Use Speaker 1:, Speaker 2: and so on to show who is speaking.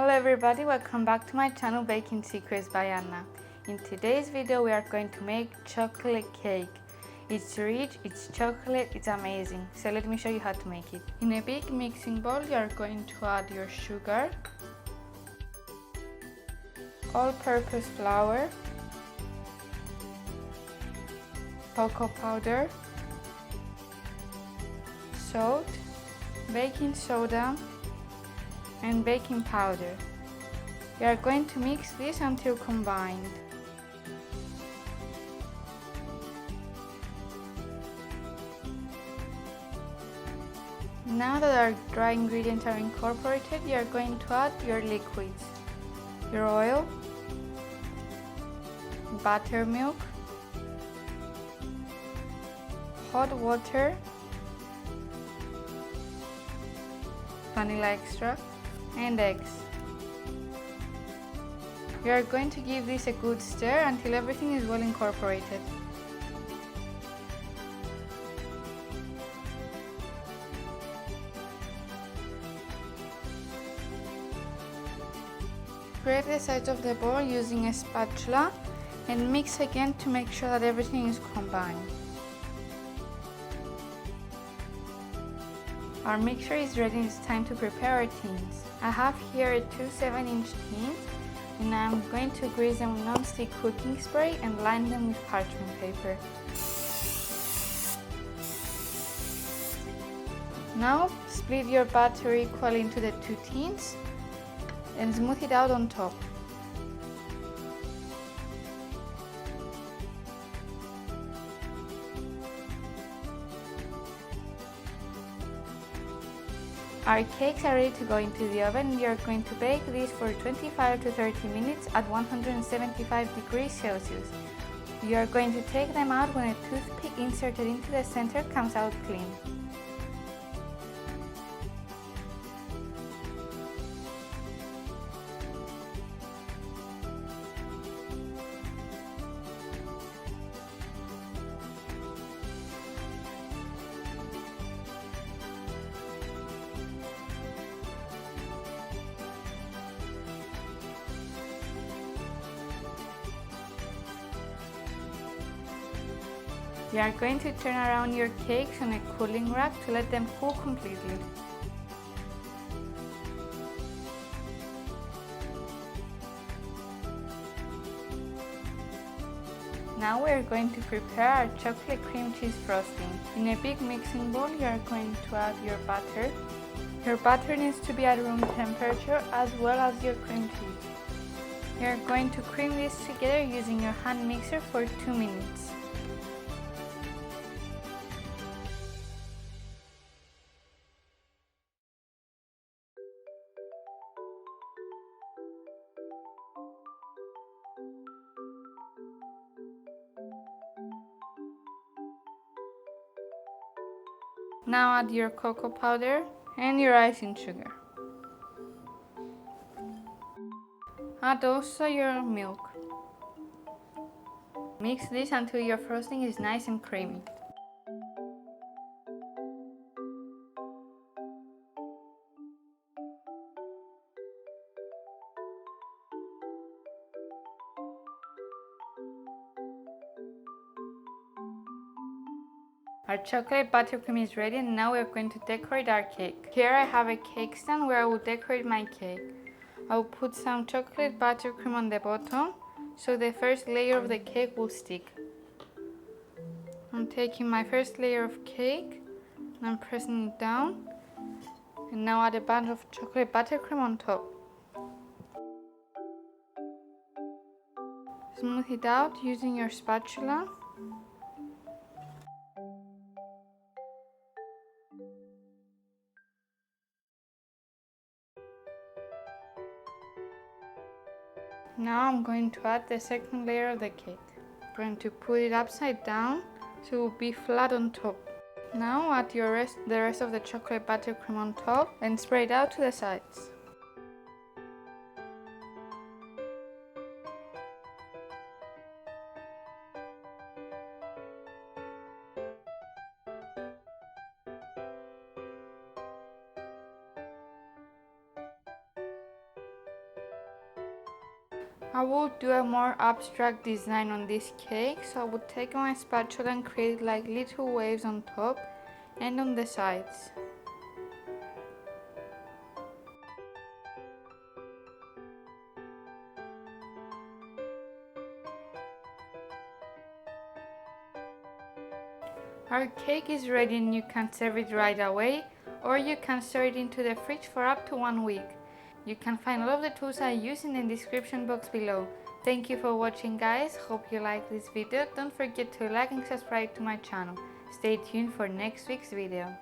Speaker 1: Hello everybody, welcome back to my channel Baking Secrets by Anna. In today's video we are going to make chocolate cake. It's rich, it's chocolate, it's amazing. So let me show you how to make it. In a big mixing bowl you are going to add your sugar, all-purpose flour, cocoa powder, salt, baking soda, and baking powder. We are going to mix this until combined. Now that our dry ingredients are incorporated, you are going to add your liquids, your oil, buttermilk, hot water, vanilla extract, and eggs. We are going to give this a good stir until everything is well incorporated. Grate the sides of the bowl using a spatula and mix again to make sure that everything is combined. Our mixture is ready and it's time to prepare our tins. I have here 2 7-inch tins and I'm going to grease them with non-stick cooking spray and line them with parchment paper. Now split your batter equally into the 2 tins and smooth it out on top. Our cakes are ready to go into the oven. We are going to bake these for 25 to 30 minutes at 175 degrees Celsius. You are going to take them out when a toothpick inserted into the center comes out clean. You are going to turn around your cakes on a cooling rack to let them cool completely. Now we are going to prepare our chocolate cream cheese frosting. In a big mixing bowl you are going to add your butter. Your butter needs to be at room temperature as well as your cream cheese. You are going to cream this together using your hand mixer for 2 minutes. Now add your cocoa powder and your icing sugar. Add also your milk. Mix this until your frosting is nice and creamy. Our chocolate buttercream is ready and now we are going to decorate our cake. Here I have a cake stand where I will decorate my cake. I will put some chocolate buttercream on the bottom so the first layer of the cake will stick. I'm taking my first layer of cake and I'm pressing it down and now add a bunch of chocolate buttercream on top. Smooth it out using your spatula. Now I'm going to add the second layer of the cake. I'm going to put it upside down so it will be flat on top. Now add the rest of the chocolate buttercream on top and spread it out to the sides. I will do a more abstract design on this cake, so I will take my spatula and create like little waves on top and on the sides. Our cake is ready and you can serve it right away, or you can store it into the fridge for up to 1 week. You can find all of the tools I use in the description box below. Thank you for watching, guys. Hope you liked this video. Don't forget to like and subscribe to my channel. Stay tuned for next week's video.